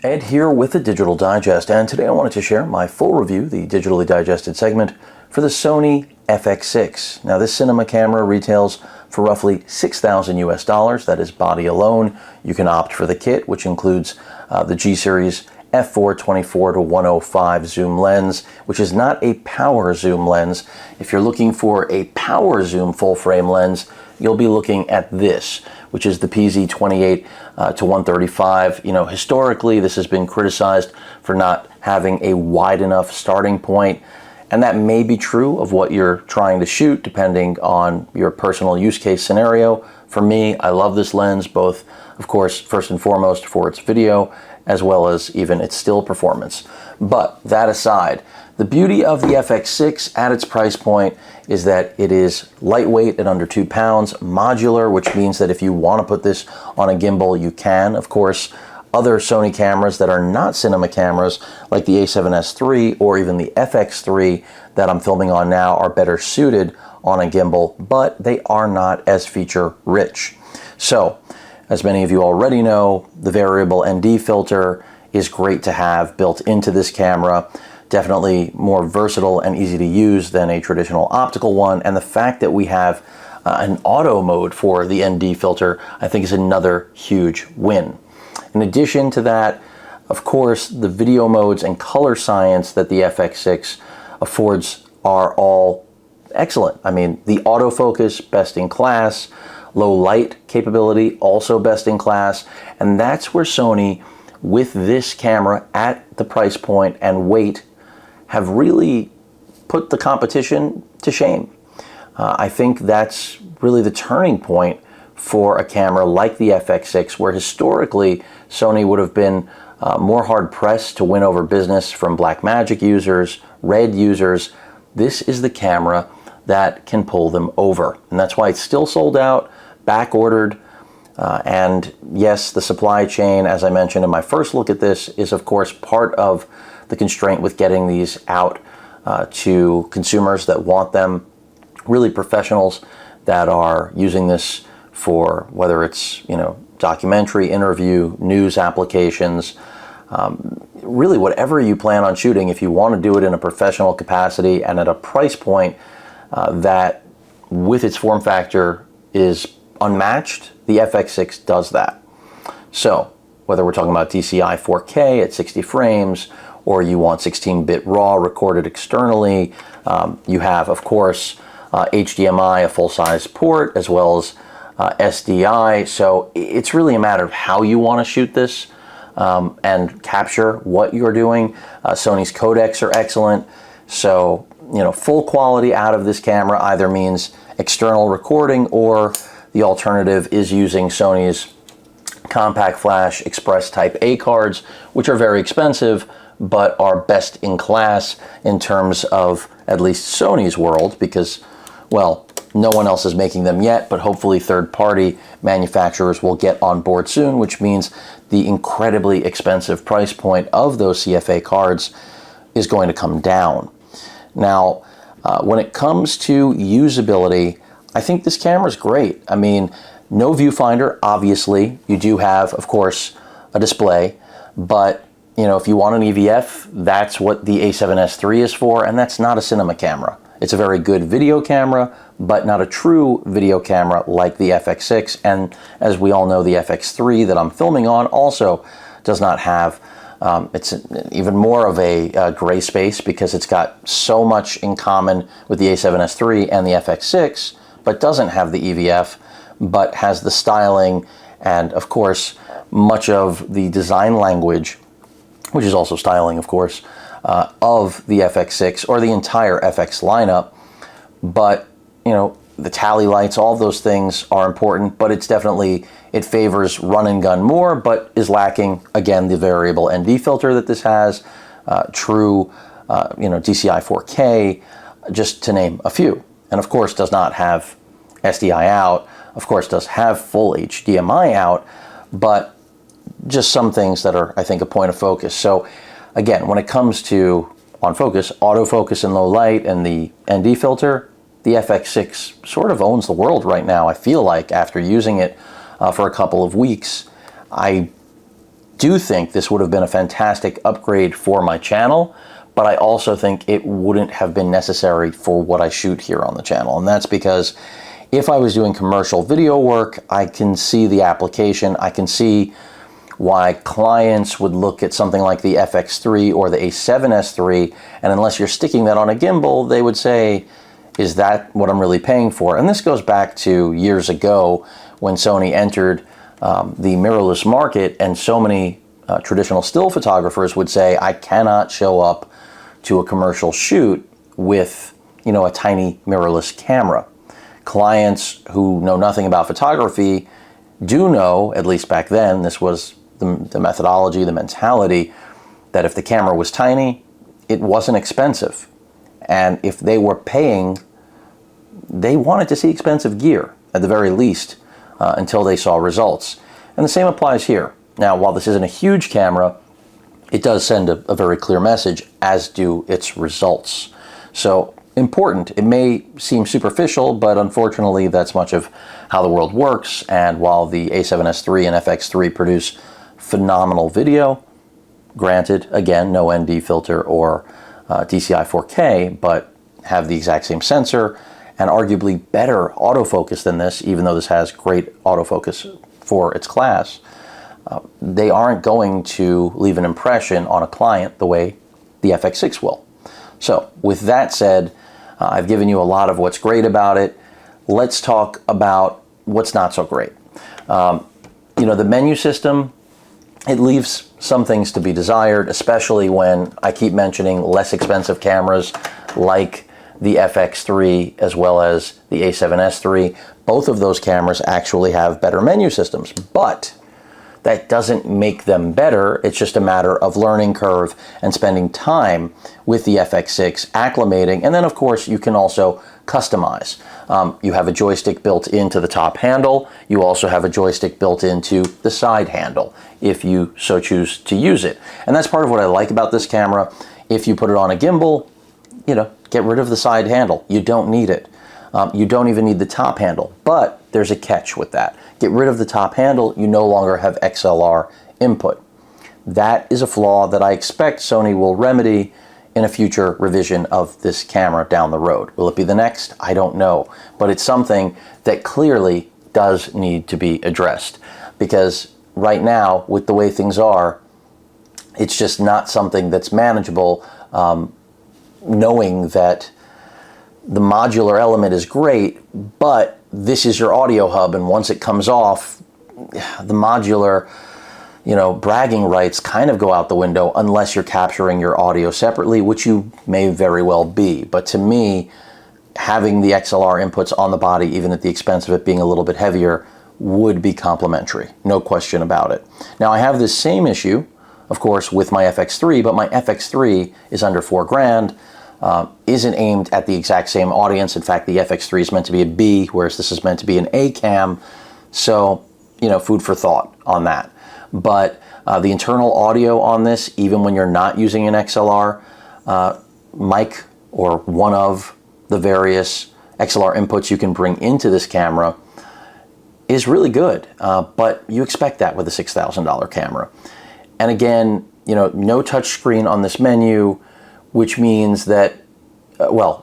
Ed here with the Digital Digest, and today I wanted to share my full review, the digitally digested segment, for the Sony FX6. Now this cinema camera retails for roughly $6,000 US. That is body alone. You can opt for the kit, which includes the G-Series f4 24-105 zoom lens, which is not a power zoom lens. If you're looking for a power zoom full frame lens, you'll be looking at this, which is the PZ28-135. You know, historically, this has been criticized for not having a wide enough starting point, and that may be true of what you're trying to shoot, depending on your personal use case scenario. For me, I love this lens, both, of course, first and foremost for its video, as well as even its still performance. But that aside, the beauty of the FX6 at its price point is that it is lightweight at under 2 pounds, modular, which means that if you want to put this on a gimbal, you can. Of course, other Sony cameras that are not cinema cameras, like the a7S III or even the FX3 that I'm filming on now, are better suited on a gimbal, but they are not as feature rich. So, as many of you already know, the variable ND filter is great to have built into this camera. Definitely more versatile and easy to use than a traditional optical one. And the fact that we have an auto mode for the ND filter, I think, is another huge win. In addition to that, of course, the video modes and color science that the FX6 affords are all excellent. I mean, the autofocus, best in class. Low light capability, also best in class. And that's where Sony, with this camera at the price point and weight, have really put the competition to shame. I think that's really the turning point for a camera like the FX6, where historically Sony would have been more hard-pressed to win over business from Blackmagic users, Red users. This is the camera that can pull them over. And that's why it's still sold out, back-ordered, and yes, the supply chain, as I mentioned in my first look at this, is of course part of the constraint with getting these out to consumers that want them, really professionals that are using this for whether it's, you know, documentary, interview, news applications, really whatever you plan on shooting. If you want to do it in a professional capacity and at a price point that with its form factor is unmatched, the FX6 does that. So whether we're talking about DCI 4K at 60 frames, or you want 16-bit RAW recorded externally, you have, of course, HDMI, a full-size port, as well as SDI. So it's really a matter of how you want to shoot this and capture what you're doing. Sony's codecs are excellent. So, you know, full quality out of this camera either means external recording, or the alternative is using Sony's compact flash express type A cards, which are very expensive, but are best in class in terms of at least Sony's world, because, well, no one else is making them yet, but hopefully third-party manufacturers will get on board soon, which means the incredibly expensive price point of those CFA cards is going to come down. Now, when it comes to usability, I think this camera is great. I mean, no viewfinder, obviously. You do have, of course, a display, but you know, if you want an EVF, that's what the a7S III is for, and that's not a cinema camera. It's a very good video camera, but not a true video camera like the FX6. And as we all know, the FX3 that I'm filming on also does not have, it's even more of a gray space, because it's got so much in common with the a7S III and the FX6, but doesn't have the EVF, but has the styling and, of course, much of the design language, which is also styling, of course, of the FX6 or the entire FX lineup. But, you know, the tally lights, all of those things are important, but it's definitely, it favors run and gun more, but is lacking, again, the variable ND filter that this has, true, you know, DCI 4K, just to name a few. And of course does not have SDI out, of course does have full HDMI out, but just some things that are, I think, a point of focus. So again, when it comes to on focus, autofocus in low light, and the ND filter, the FX6 sort of owns the world right now. I feel like after using it for a couple of weeks, I do think this would have been a fantastic upgrade for my channel, but I also think it wouldn't have been necessary for what I shoot here on the channel. And that's because if I was doing commercial video work, I can see the application. I can see why clients would look at something like the FX3 or the A7S III, and unless you're sticking that on a gimbal, they would say, is that what I'm really paying for? And this goes back to years ago when Sony entered the mirrorless market, and so many traditional still photographers would say, I cannot show up to a commercial shoot with, a tiny mirrorless camera. Clients who know nothing about photography do know, at least back then, this was the methodology, the mentality, that if the camera was tiny, it wasn't expensive. And if they were paying, they wanted to see expensive gear, at the very least, until they saw results. And the same applies here. Now, while this isn't a huge camera, it does send a very clear message, as do its results. So, important. It may seem superficial, but unfortunately that's much of how the world works. And while the A7S III and FX3 produce phenomenal video, granted, again, no ND filter or DCI 4K, but have the exact same sensor and arguably better autofocus than this, even though this has great autofocus for its class, they aren't going to leave an impression on a client the way the FX6 will. So with that said, I've given you a lot of what's great about it. Let's talk about what's not so great. The menu system, it leaves some things to be desired, especially when I keep mentioning less expensive cameras like the FX3 as well as the A7S III. Both of those cameras actually have better menu systems, but that doesn't make them better. It's just a matter of learning curve and spending time with the FX6, acclimating, and then of course you can also customize. You have a joystick built into the top handle. You also have a joystick built into the side handle if you so choose to use it. And that's part of what I like about this camera. If you put it on a gimbal, get rid of the side handle. You don't need it. You don't even need the top handle, but there's a catch with that. Get rid of the top handle, you no longer have XLR input. That is a flaw that I expect Sony will remedy in a future revision of this camera down the road. Will it be the next? I don't know, but it's something that clearly does need to be addressed, because right now, with the way things are, it's just not something that's manageable, knowing that the modular element is great, but this is your audio hub, and once it comes off, the modular, bragging rights kind of go out the window unless you're capturing your audio separately, which you may very well be. But to me, having the XLR inputs on the body, even at the expense of it being a little bit heavier, would be complementary. No question about it. Now, I have this same issue, of course, with my FX3, but my FX3 is under $4,000. Isn't aimed at the exact same audience. In fact, the FX3 is meant to be a B, whereas this is meant to be an A cam. So, food for thought on that. But the internal audio on this, even when you're not using an XLR mic or one of the various XLR inputs you can bring into this camera, is really good. But you expect that with a $6,000 camera. And again, no touch screen on this menu, which means that,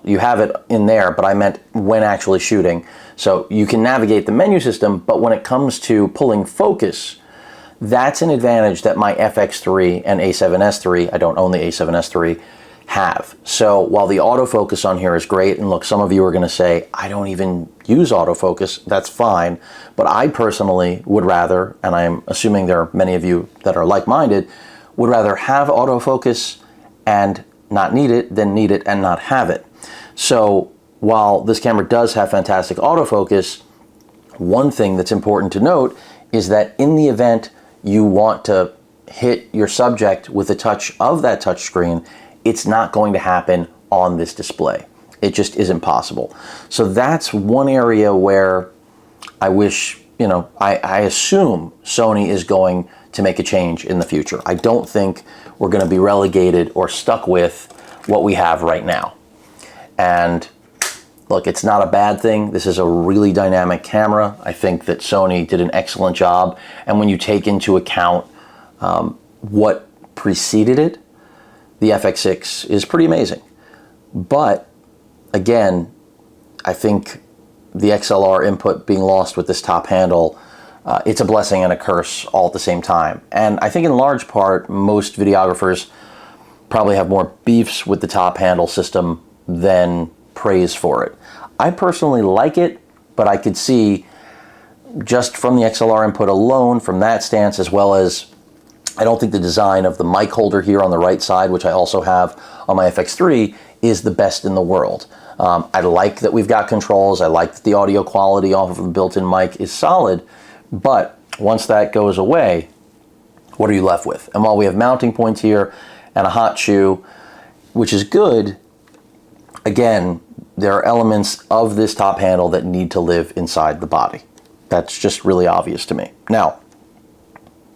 you have it in there, but I meant when actually shooting. So you can navigate the menu system, but when it comes to pulling focus, that's an advantage that my FX3 and A7S III, I don't own the A7S III, have. So while the autofocus on here is great, and look, some of you are going to say, I don't even use autofocus, that's fine, but I personally would rather, and I'm assuming there are many of you that are like-minded, would rather have autofocus and not need it than need it and not have it. So while this camera does have fantastic autofocus, one thing that's important to note is that in the event you want to hit your subject with a touch of that touch screen, it's not going to happen on this display. It just isn't possible. So that's one area where I wish, I assume Sony is going to make a change in the future. I don't think we're going to be relegated or stuck with what we have right now. And look, it's not a bad thing. This is a really dynamic camera. I think that Sony did an excellent job. And when you take into account what preceded it, the FX6 is pretty amazing. But again, I think the XLR input being lost with this top handle, it's a blessing and a curse all at the same time. And I think in large part, most videographers probably have more beefs with the top handle system than praise for it. I personally like it, but I could see just from the XLR input alone, from that stance, as well as I don't think the design of the mic holder here on the right side, which I also have on my FX3, is the best in the world. I like that we've got controls. I like that the audio quality off of the built-in mic is solid, but once that goes away, what are you left with? And while we have mounting points here and a hot shoe, which is good, again, there are elements of this top handle that need to live inside the body. That's just really obvious to me. Now,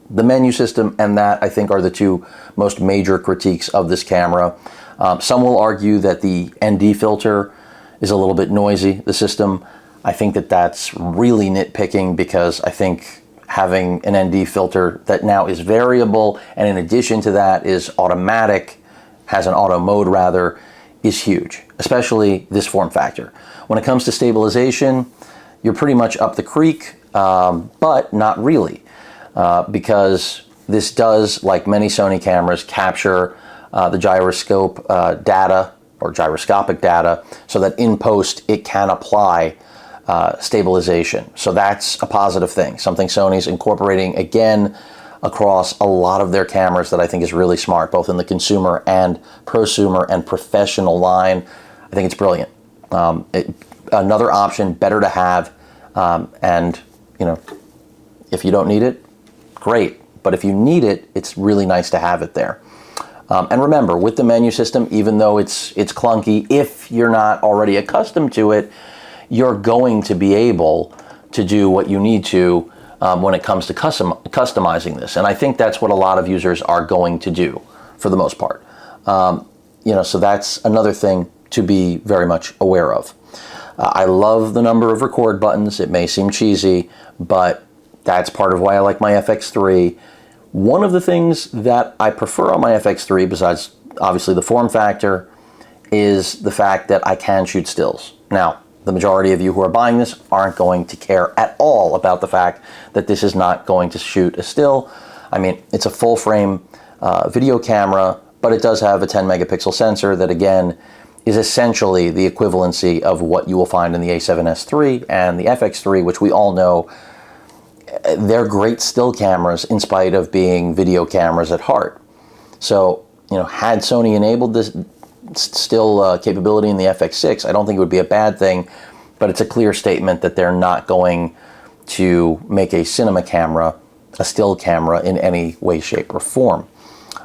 the menu system and that, I think, are the two most major critiques of this camera. Some will argue that the ND filter is a little bit noisy, the system. I think that that's really nitpicking, because I think having an ND filter that now is variable and in addition to that is automatic, has an auto mode rather, is huge, especially this form factor. When it comes to stabilization, you're pretty much up the creek, but not really, because this does, like many Sony cameras, capture the gyroscope data or gyroscopic data so that in post it can apply stabilization. So that's a positive thing, something Sony's incorporating again across a lot of their cameras that I think is really smart, both in the consumer and prosumer and professional line. I think it's brilliant. Another option, better to have, and you know, if you don't need it, great. But if you need it, it's really nice to have it there. And remember, with the menu system, even though it's clunky, if you're not already accustomed to it, you're going to be able to do what you need to when it comes to customizing this. And I think that's what a lot of users are going to do for the most part. You know, so that's another thing to be very much aware of. I love the number of record buttons. It may seem cheesy, but that's part of why I like my FX3. One of the things that I prefer on my FX3, besides obviously the form factor, is the fact that I can shoot stills. Now, the majority of you who are buying this aren't going to care at all about the fact that this is not going to shoot a still. I mean, it's a full frame video camera, but it does have a 10 megapixel sensor that, again, is essentially the equivalency of what you will find in the A7S III and the FX3, which we all know they're great still cameras in spite of being video cameras at heart. So, you know, had Sony enabled this still capability in the FX6, I don't think it would be a bad thing, but it's a clear statement that they're not going to make a cinema camera, a still camera, in any way, shape, or form.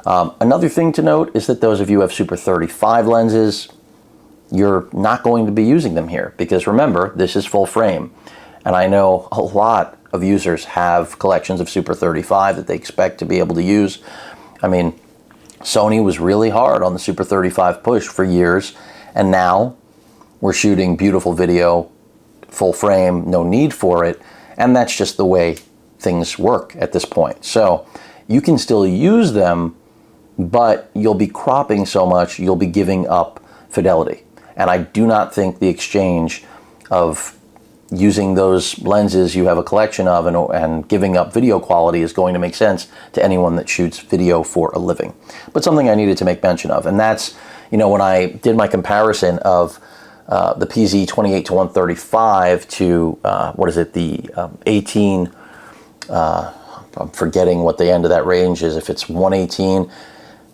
Another thing to note is that those of you who have Super 35 lenses, you're not going to be using them here, because remember, this is full frame. And I know a lot of users have collections of Super 35 that they expect to be able to use. I mean, Sony was really hard on the Super 35 push for years, and now we're shooting beautiful video, full frame, no need for it, and that's just the way things work at this point. So you can still use them, but you'll be cropping so much, you'll be giving up fidelity. And I do not think the exchange of using those lenses you have a collection of and giving up video quality is going to make sense to anyone that shoots video for a living. But something I needed to make mention of, and that's, you know, when I did my comparison of the PZ 28-135 to, what is it, the 18, I'm forgetting what the end of that range is, if it's 118,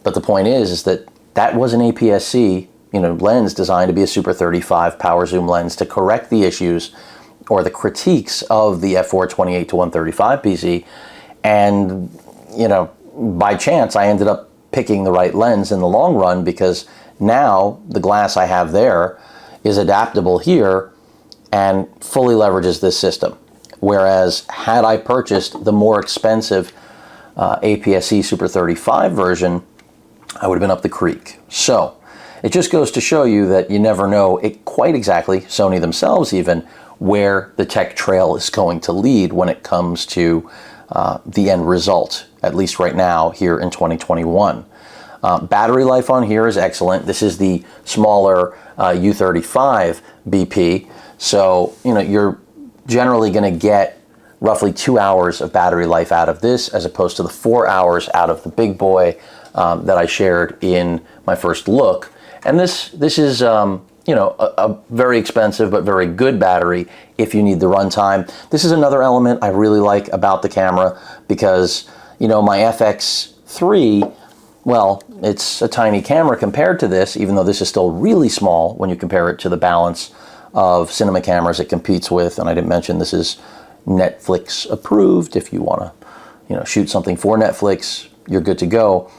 but the point is that that was an APS-C, you know, lens designed to be a Super 35 power zoom lens to correct the issues or the critiques of the F4 28-135 PZ, and, you know, by chance I ended up picking the right lens in the long run, because now the glass I have there is adaptable here and fully leverages this system. Whereas had I purchased the more expensive APS-C Super 35 version, I would have been up the creek. So it just goes to show you that you never know quite exactly, Sony themselves even, where the tech trail is going to lead when it comes to the end result, at least right now here in 2021. Battery life on here is excellent. This is the smaller U35 BP, so you're generally going to get roughly 2 hours of battery life out of this, as opposed to the 4 hours out of the big boy that I shared in my first look. And this is a very expensive but very good battery if you need the runtime. This is another element I really like about the camera, because my FX3, well, it's a tiny camera compared to this, even though this is still really small when you compare it to the balance of cinema cameras it competes with. And I didn't mention this is Netflix approved. If you want to shoot something for Netflix, you're good to go.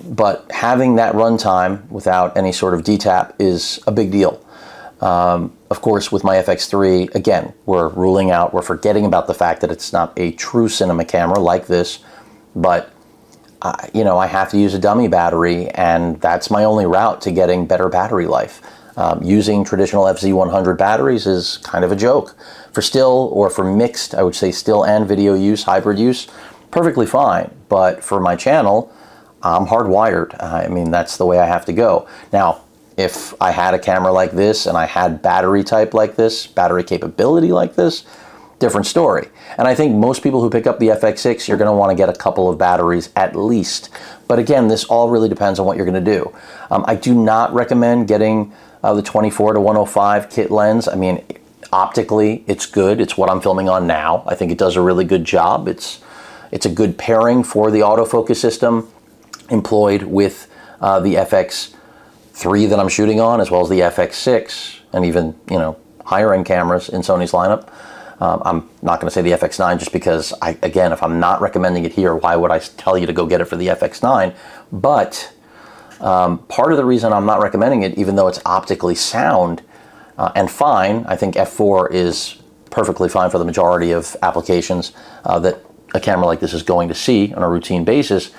But having that runtime without any sort of DTAP is a big deal. Of course, with my FX3, again, we're forgetting about the fact that it's not a true cinema camera like this, but I have to use a dummy battery, and that's my only route to getting better battery life. Using traditional FZ100 batteries is kind of a joke. For still, or for mixed, I would say still and video use, hybrid use, perfectly fine. But for my channel, I'm hardwired. I mean, that's the way I have to go. Now, if I had a camera like this and I had battery type like this, battery capability like this, different story. And I think most people who pick up the FX6, you're going to want to get a couple of batteries at least. But again, this all really depends on what you're going to do. I do not recommend getting the 24 to 105 kit lens. I mean, optically, it's good. It's what I'm filming on now. I think it does a really good job. It's a good pairing for the autofocus system employed with the FX3 that I'm shooting on, as well as the FX6, and even higher end cameras in Sony's lineup. I'm not going to say the FX9 just because, again, if I'm not recommending it here, why would I tell you to go get it for the FX9? But part of the reason I'm not recommending it, even though it's optically sound and fine, I think f4 is perfectly fine for the majority of applications that a camera like this is going to see on a routine basis.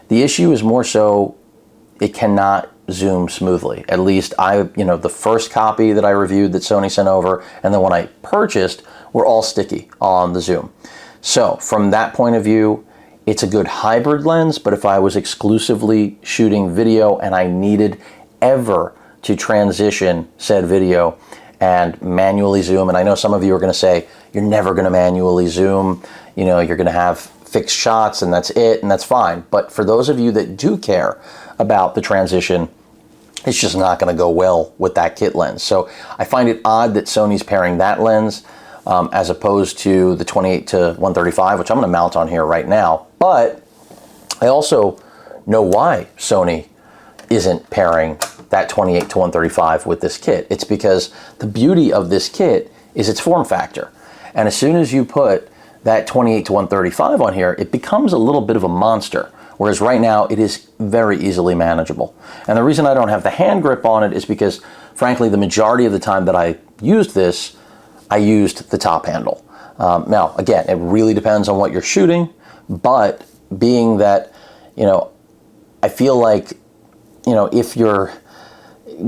The issue is more so it cannot zoom smoothly. At least the first copy that I reviewed that Sony sent over and the one I purchased were all sticky on the zoom. So from that point of view, it's a good hybrid lens, but if I was exclusively shooting video and I needed ever to transition said video and manually zoom, and I know some of you are going to say, you're never going to manually zoom, you're going to have fixed shots and that's it, and that's fine. But for those of you that do care about the transition, it's just not going to go well with that kit lens. So I find it odd that Sony's pairing that lens as opposed to the 28 to 135, which I'm going to mount on here right now. But I also know why Sony isn't pairing that 28 to 135 with this kit. It's because the beauty of this kit is its form factor. And as soon as you put that 28 to 135 on here, it becomes a little bit of a monster. Whereas right now, it is very easily manageable. And the reason I don't have the hand grip on it is because, frankly, the majority of the time that I used this, I used the top handle. Now, again, it really depends on what you're shooting, but being that, I feel like, if you're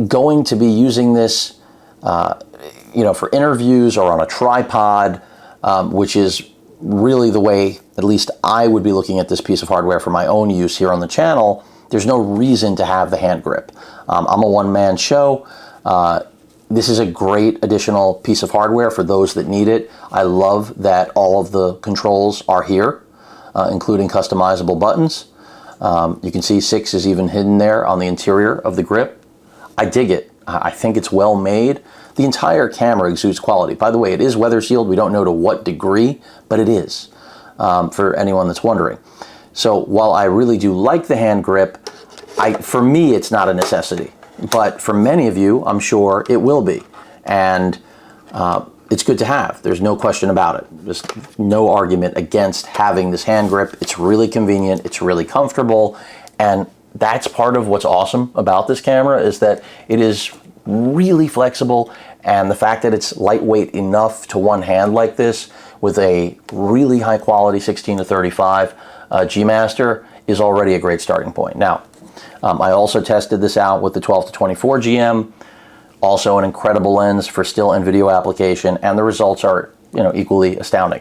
going to be using this, for interviews or on a tripod, which is really the way, at least I would be looking at this piece of hardware for my own use here on the channel, there's no reason to have the hand grip. I'm a one-man show. This is a great additional piece of hardware for those that need it. I love that all of the controls are here, including customizable buttons. You can see 6 is even hidden there on the interior of the grip. I dig it. I think it's well made. The entire camera exudes quality. By the way, it is weather sealed. We don't know to what degree, but it is, for anyone that's wondering. So while I really do like the hand grip, for me, it's not a necessity. But for many of you, I'm sure it will be. And it's good to have. There's no question about it. There's no argument against having this hand grip. It's really convenient. It's really comfortable. And that's part of what's awesome about this camera, is that it is really flexible, and the fact that it's lightweight enough to one hand like this with a really high quality 16 to 35 G Master is already a great starting point. Now, I also tested this out with the 12 to 24 GM, also an incredible lens for still and video application, and the results are, equally astounding.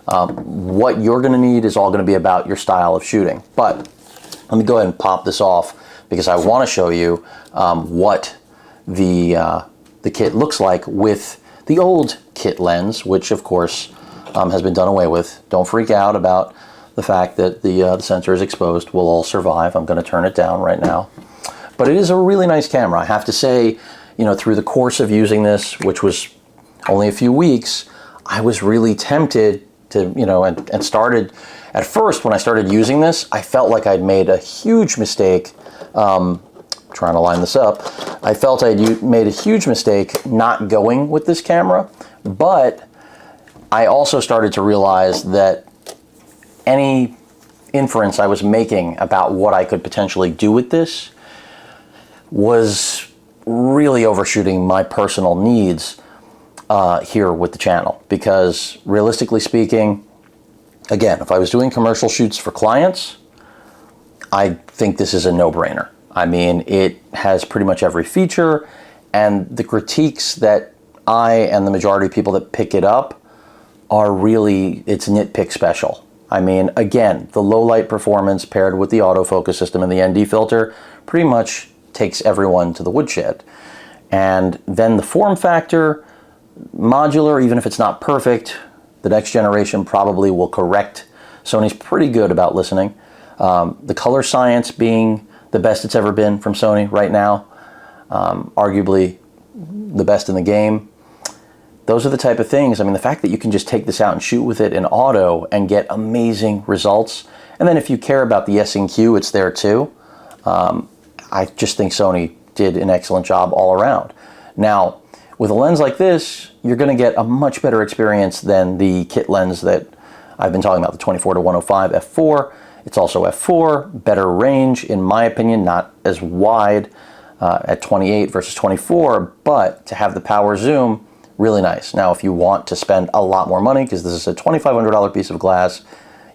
What you're going to need is all going to be about your style of shooting. But let me go ahead and pop this off because I want to show you what the kit looks like with the old kit lens, which of course has been done away with. Don't freak out about the fact that the sensor is exposed. We'll all survive. I'm going to turn it down right now. But it is a really nice camera. I have to say, through the course of using this, which was only a few weeks, I was really tempted to, and started, at first when I started using this, I felt like I'd made a huge mistake, trying to line this up, I felt I'd made a huge mistake not going with this camera, but I also started to realize that any inference I was making about what I could potentially do with this was really overshooting my personal needs here with the channel. Because realistically speaking, again, if I was doing commercial shoots for clients, I think this is a no-brainer. I mean, it has pretty much every feature, and the critiques that I and the majority of people that pick it up are really, it's nitpick special. I mean, again, the low light performance paired with the autofocus system and the ND filter pretty much takes everyone to the woodshed. And then the form factor, modular, even if it's not perfect, the next generation probably will correct. Sony's pretty good about listening. The color science being the best it's ever been from Sony right now, arguably the best in the game. Those are the type of things. I mean, the fact that you can just take this out and shoot with it in auto and get amazing results. And then if you care about the S&Q, it's there too. I just think Sony did an excellent job all around. Now, with a lens like this, you're going to get a much better experience than the kit lens that I've been talking about, the 24 to 105 f4. It's also f4, better range, in my opinion, not as wide at 28 versus 24, but to have the power zoom, really nice. Now, if you want to spend a lot more money, because this is a $2,500 piece of glass,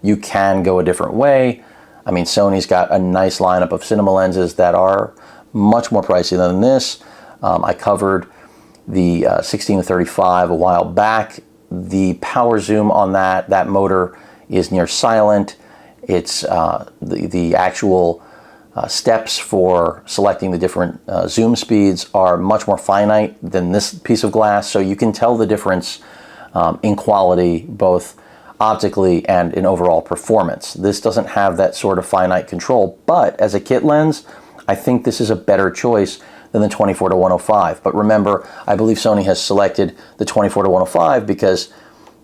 you can go a different way. I mean, Sony's got a nice lineup of cinema lenses that are much more pricey than this. I covered the 16 to 35 a while back. The power zoom on that motor is near silent. It's the actual steps for selecting the different zoom speeds are much more finite than this piece of glass, so you can tell the difference in quality, both optically and in overall performance. This doesn't have that sort of finite control, but as a kit lens, I think this is a better choice than the 24 to 105. But remember, I believe Sony has selected the 24 to 105 because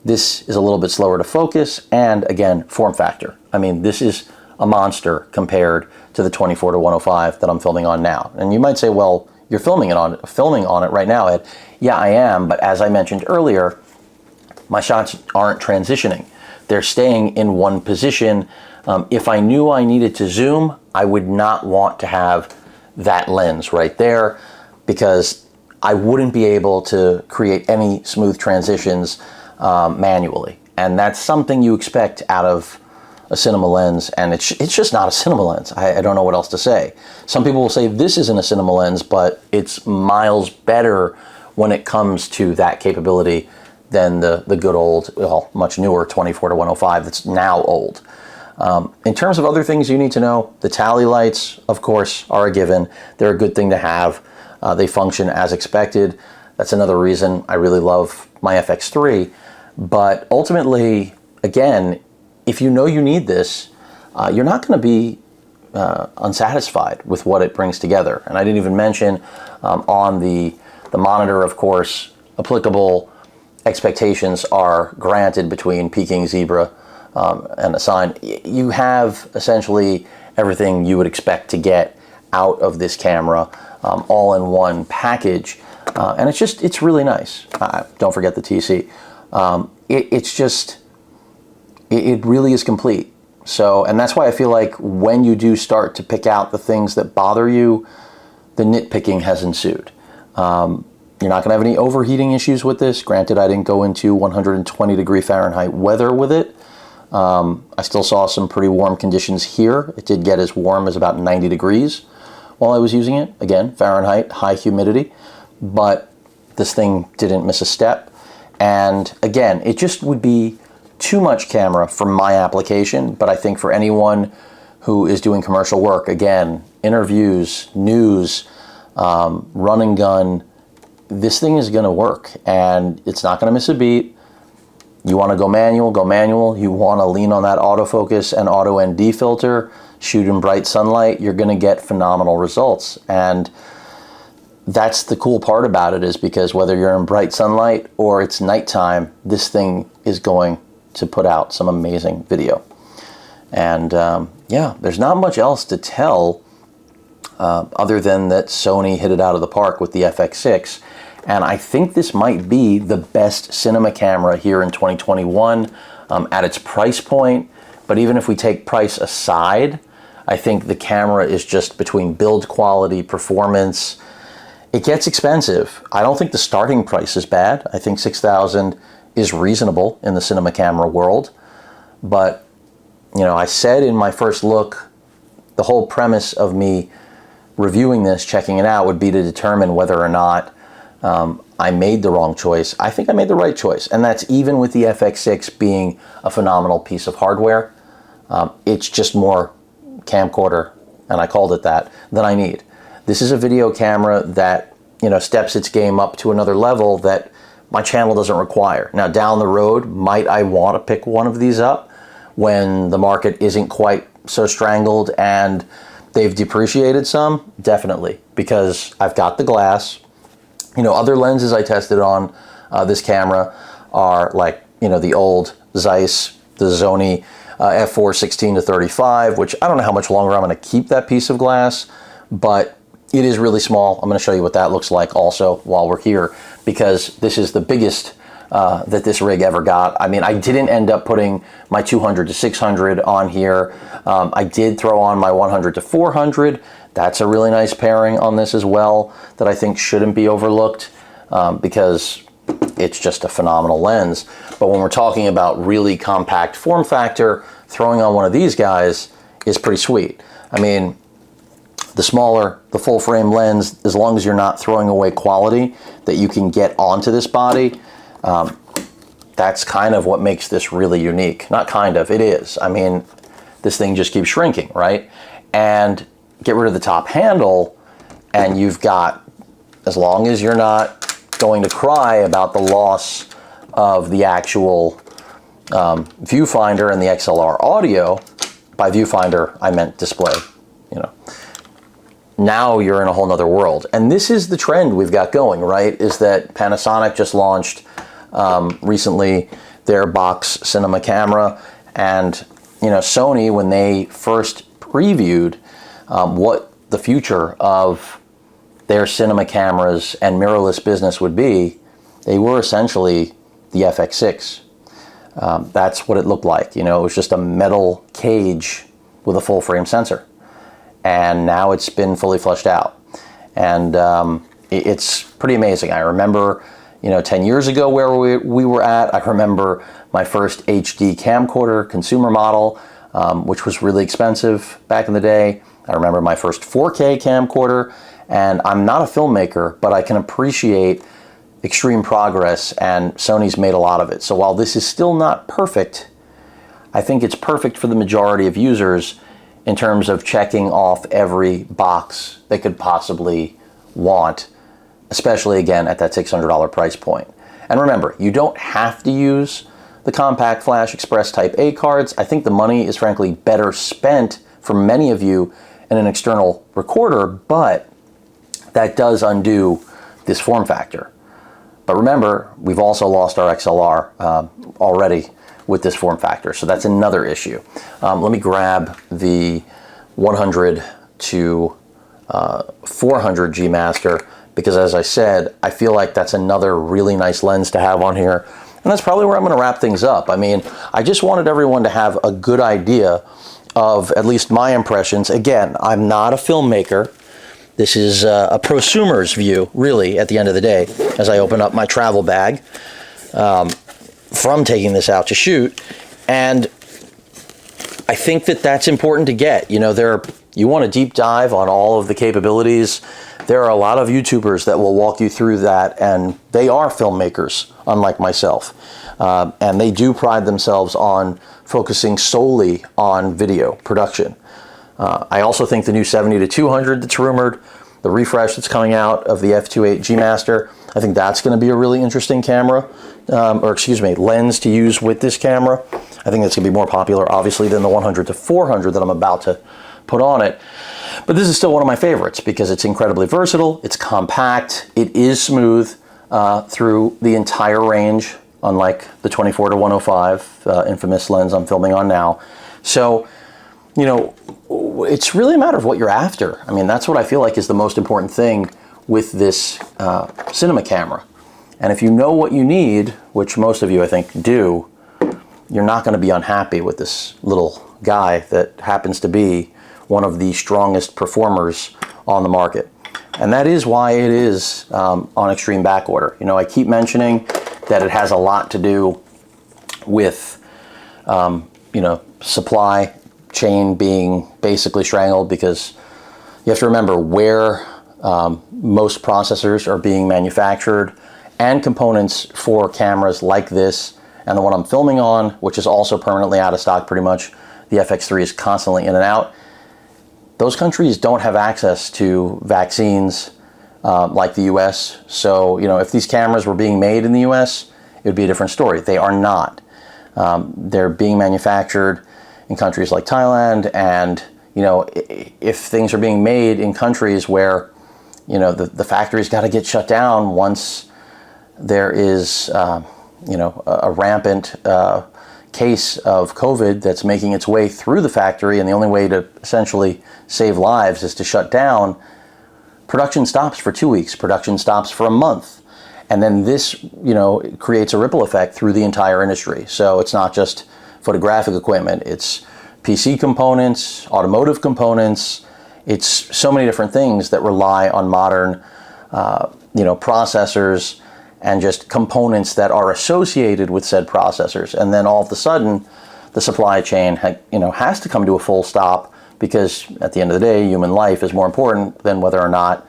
this is a little bit slower to focus, and again, form factor. I mean, this is a monster compared to the 24 to 105 that I'm filming on now. And you might say, well, you're filming on it right now, Ed. Yeah, I am, but as I mentioned earlier, my shots aren't transitioning. They're staying in one position. If I knew I needed to zoom, I would not want to have that lens right there, because I wouldn't be able to create any smooth transitions manually. And that's something you expect out of a cinema lens, and it's just not a cinema lens. I don't know what else to say. Some people will say this isn't a cinema lens, but it's miles better when it comes to that capability than the good old, well, much newer 24 to 105 that's now old. In terms of other things you need to know, the tally lights, of course, are a given. They're a good thing to have. They function as expected. That's another reason I really love my FX3. But ultimately, again, if you know you need this, you're not going to be unsatisfied with what it brings together. And I didn't even mention on the monitor, of course, applicable expectations are granted between Peking, Zebra, and a sign. You have essentially everything you would expect to get out of this camera, all in one package. And it's really nice. Don't forget the TC. It really is complete. So, and that's why I feel like when you do start to pick out the things that bother you, the nitpicking has ensued. You're not going to have any overheating issues with this. Granted, I didn't go into 120 degree Fahrenheit weather with it, I still saw some pretty warm conditions here. It did get as warm as about 90 degrees while I was using it. Again, Fahrenheit, high humidity, but this thing didn't miss a step. And again, it just would be too much camera for my application, but I think for anyone who is doing commercial work, again, interviews, news, run and gun, this thing is gonna work and it's not gonna miss a beat. You wanna go manual, go manual. You wanna lean on that autofocus and auto ND filter, shoot in bright sunlight, you're gonna get phenomenal results. And that's the cool part about it, is because whether you're in bright sunlight or it's nighttime, this thing is going to put out some amazing video. And yeah, there's not much else to tell other than that Sony hit it out of the park with the FX6. And I think this might be the best cinema camera here in 2021 at its price point. But even if we take price aside, I think the camera is just, between build quality, performance, it gets expensive. I don't think the starting price is bad. I think $6,000 is reasonable in the cinema camera world. But, you know, I said in my first look, the whole premise of me reviewing this, checking it out, would be to determine whether or not I made the wrong choice. I think I made the right choice. And that's even with the FX6 being a phenomenal piece of hardware. It's just more camcorder, and I called it that, than I need. This is a video camera that, you know, steps its game up to another level that my channel doesn't require. Now, down the road, might I want to pick one of these up when the market isn't quite so strangled and they've depreciated some? Definitely, because I've got the glass. You know, other lenses I tested on this camera are like, you know, the old Zeiss, the Sony f4 16-35, which I don't know how much longer I'm going to keep that piece of glass, but it is really small. I'm going to show you what that looks like also while we're here, because this is the biggest that this rig ever got. I mean, I didn't end up putting my 200-600 on here. I did throw on my 100-400. That's a really nice pairing on this as well that I think shouldn't be overlooked because it's just a phenomenal lens. But when we're talking about really compact form factor, throwing on one of these guys is pretty sweet. I mean, the smaller the full frame lens, as long as you're not throwing away quality that you can get onto this body, that's kind of what makes this really unique. Not kind of, it is. I mean, this thing just keeps shrinking, right? And get rid of the top handle and you've got, as long as you're not going to cry about the loss of the actual viewfinder and the XLR audio, by viewfinder I meant display, you know, now you're in a whole nother world. And this is the trend we've got going, right? Is that Panasonic just launched recently their box cinema camera, and you know, Sony, when they first previewed what the future of their cinema cameras and mirrorless business would be, they were essentially the FX6. That's what it looked like. You know, it was just a metal cage with a full frame sensor. And now it's been fully fleshed out. And it's pretty amazing. I remember, you know, 10 years ago where we were at. I remember my first HD camcorder consumer model, which was really expensive back in the day. I remember my first 4K camcorder, and I'm not a filmmaker, but I can appreciate extreme progress, and Sony's made a lot of it. So while this is still not perfect, I think it's perfect for the majority of users in terms of checking off every box they could possibly want, especially again at that $600 price point. And remember, you don't have to use the Compact Flash Express Type A cards. I think the money is frankly better spent for many of you in an external recorder, but that does undo this form factor. But remember, we've also lost our XLR already with this form factor, so that's another issue. Let me grab the 100 to 400 G Master, because as I said, I feel like that's another really nice lens to have on here. And that's probably where I'm going to wrap things up. I mean, I just wanted everyone to have a good idea of at least my impressions. Again, I'm not a filmmaker. This is a prosumer's view, really, at the end of the day, as I open up my travel bag from taking this out to shoot. And I think that that's important to get. You know, you want a deep dive on all of the capabilities. There are a lot of YouTubers that will walk you through that, and they are filmmakers, unlike myself. And they do pride themselves on focusing solely on video production. I also think the new 70-200 that's rumored, the refresh that's coming out of the f2.8 G Master, I think that's going to be a really interesting camera, lens to use with this camera. I think that's going to be more popular, obviously, than the 100-400 that I'm about to put on it. But this is still one of my favorites because it's incredibly versatile, it's compact, it is smooth through the entire range, unlike the 24-105 infamous lens I'm filming on now. So, you know, it's really a matter of what you're after. I mean, that's what I feel like is the most important thing with this cinema camera. And if you know what you need, which most of you I think do, you're not going to be unhappy with this little guy that happens to be one of the strongest performers on the market. And that is why it is on extreme back order. You know, I keep mentioning that it has a lot to do with, you know, supply chain being basically strangled, because you have to remember where most processors are being manufactured, and components for cameras like this and the one I'm filming on, which is also permanently out of stock pretty much. The FX3 is constantly in and out. Those countries don't have access to vaccines like the US. So, you know, if these cameras were being made in the US, it would be a different story. They are not. They're being manufactured in countries like Thailand, and, you know, if things are being made in countries where, you know, the factory's got to get shut down once there is, you know, a rampant case of COVID that's making its way through the factory, and the only way to essentially save lives is to shut down, production stops for 2 weeks, production stops for a month. And then this, you know, creates a ripple effect through the entire industry. So it's not just photographic equipment, it's PC components, automotive components, it's so many different things that rely on modern, you know, processors and just components that are associated with said processors. And then all of a sudden, the supply chain, you know, has to come to a full stop, because at the end of the day, human life is more important than whether or not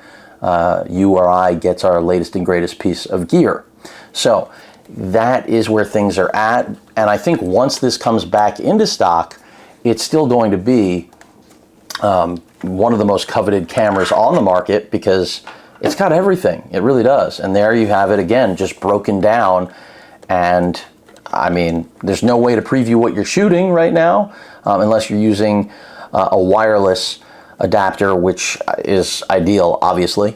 you or I gets our latest and greatest piece of gear. So that is where things are at. And I think once this comes back into stock, it's still going to be one of the most coveted cameras on the market, because it's got everything. It really does. And there you have it again, just broken down. And I mean, there's no way to preview what you're shooting right now unless you're using a wireless adapter, which is ideal, obviously.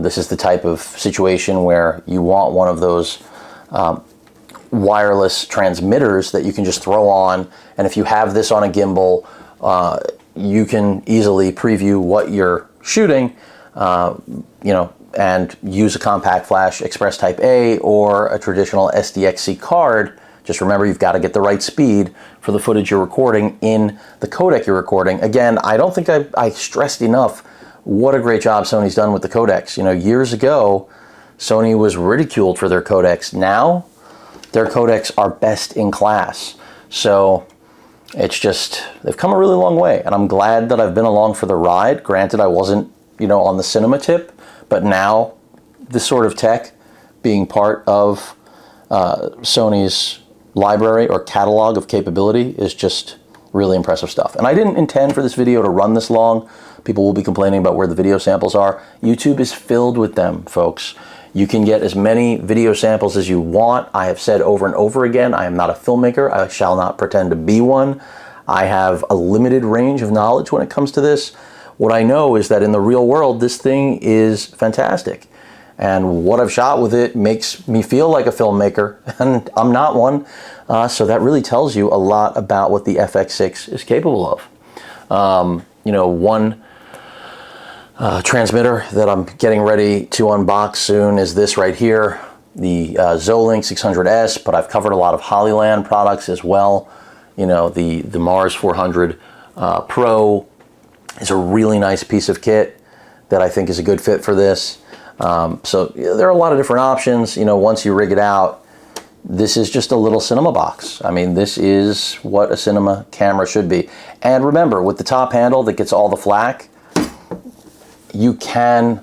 This is the type of situation where you want one of those wireless transmitters that you can just throw on. And if you have this on a gimbal, you can easily preview what you're shooting, you know, and use a compact flash Express Type A or a traditional SDXC card. Just remember, you've got to get the right speed for the footage you're recording in the codec you're recording. Again, I don't think I stressed enough what a great job Sony's done with the codecs. You know, years ago, Sony was ridiculed for their codecs. Now, their codecs are best in class. So it's just, they've come a really long way, and I'm glad that I've been along for the ride. Granted, I wasn't, you know, on the cinema tip, but now this sort of tech being part of Sony's library or catalog of capability is just really impressive stuff. And I didn't intend for this video to run this long. People will be complaining about where the video samples are. YouTube is filled with them, folks. You can get as many video samples as you want. I have said over and over again, I am not a filmmaker. I shall not pretend to be one. I have a limited range of knowledge when it comes to this. What I know is that in the real world, this thing is fantastic. And what I've shot with it makes me feel like a filmmaker, and I'm not one. So that really tells you a lot about what the FX6 is capable of. You know, one transmitter that I'm getting ready to unbox soon is this right here, the Zolink 600S, but I've covered a lot of Hollyland products as well. You know, the Mars 400 Pro is a really nice piece of kit that I think is a good fit for this. So there are a lot of different options. You know, once you rig it out, this is just a little cinema box. I mean, this is what a cinema camera should be. And remember, with the top handle that gets all the flack, you can,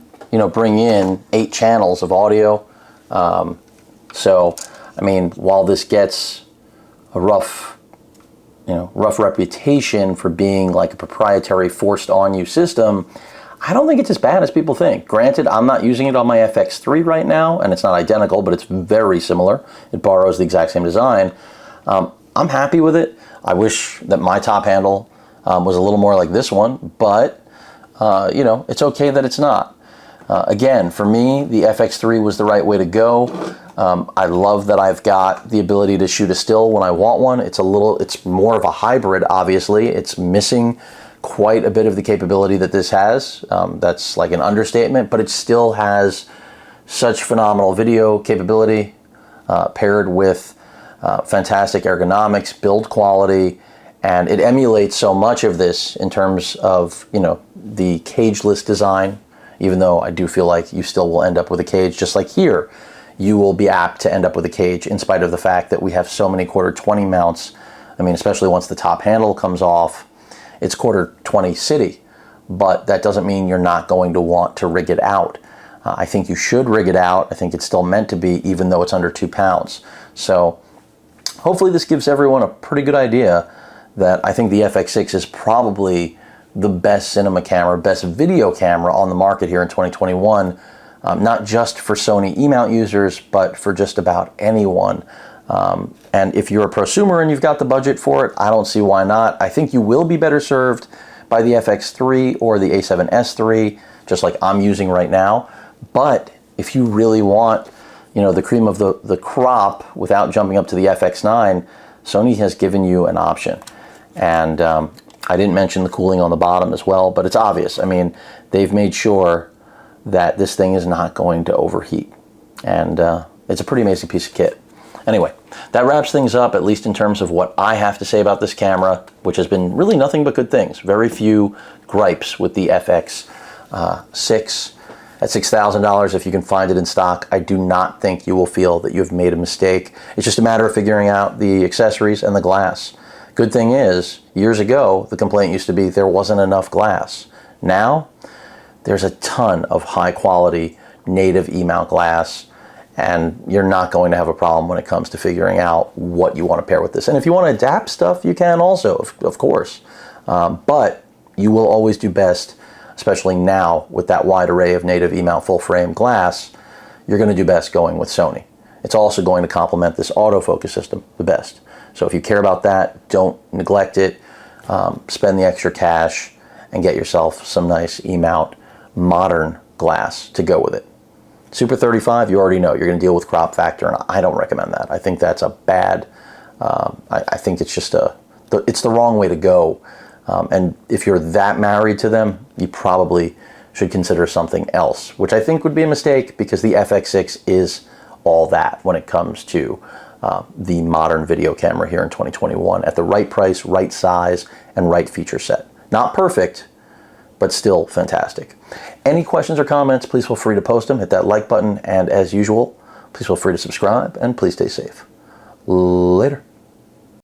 bring in 8 channels of audio. So, I mean, while this gets a rough reputation for being like a proprietary forced on you system, I don't think it's as bad as people think. Granted, I'm not using it on my FX3 right now, and it's not identical, but it's very similar. It borrows the exact same design. I'm happy with it. I wish that my top handle was a little more like this one, but it's okay that it's not. Again, for me, the FX3 was the right way to go. I love that I've got the ability to shoot a still when I want one. It's more of a hybrid, obviously. It's missing quite a bit of the capability that this has. That's like an understatement, but it still has such phenomenal video capability paired with fantastic ergonomics, build quality, and it emulates so much of this in terms of, the cageless design, even though I do feel like you still will end up with a cage, just like here. You will be apt to end up with a cage in spite of the fact that we have so many 1/4-20 mounts. I mean, especially once the top handle comes off, it's 1/4-20 city, but that doesn't mean you're not going to want to rig it out. I think you should rig it out. I think it's still meant to be, even though it's under 2 pounds. So hopefully this gives everyone a pretty good idea that I think the FX6 is probably the best cinema camera, best video camera on the market here in 2021, not just for Sony E-mount users, but for just about anyone. And if you're a prosumer and you've got the budget for it, I don't see why not. I think you will be better served by the FX3 or the A7S III, just like I'm using right now. But if you really want, the cream of the crop without jumping up to the FX9, Sony has given you an option. And I didn't mention the cooling on the bottom as well, but it's obvious. I mean, they've made sure that this thing is not going to overheat. And it's a pretty amazing piece of kit. Anyway, that wraps things up, at least in terms of what I have to say about this camera, which has been really nothing but good things. Very few gripes with the FX6 at $6,000. If you can find it in stock, I do not think you will feel that you have made a mistake. It's just a matter of figuring out the accessories and the glass. Good thing is, years ago, the complaint used to be there wasn't enough glass. Now, there's a ton of high quality native E-mount glass, and you're not going to have a problem when it comes to figuring out what you want to pair with this. And if you want to adapt stuff, you can also, of course. But you will always do best, especially now with that wide array of native E-mount full frame glass, you're going to do best going with Sony. It's also going to complement this autofocus system the best. So if you care about that, don't neglect it. Spend the extra cash and get yourself some nice E-mount modern glass to go with it. Super 35, you already know you're going to deal with crop factor, and I don't recommend that. I think that's a bad, I think it's just it's the wrong way to go. And if you're that married to them, you probably should consider something else, which I think would be a mistake because the FX6 is all that when it comes to the modern video camera here in 2021 at the right price, right size, and right feature set. Not perfect, but still fantastic. Any questions or comments, please feel free to post them. Hit that like button, and as usual, please feel free to subscribe, and please stay safe. Later.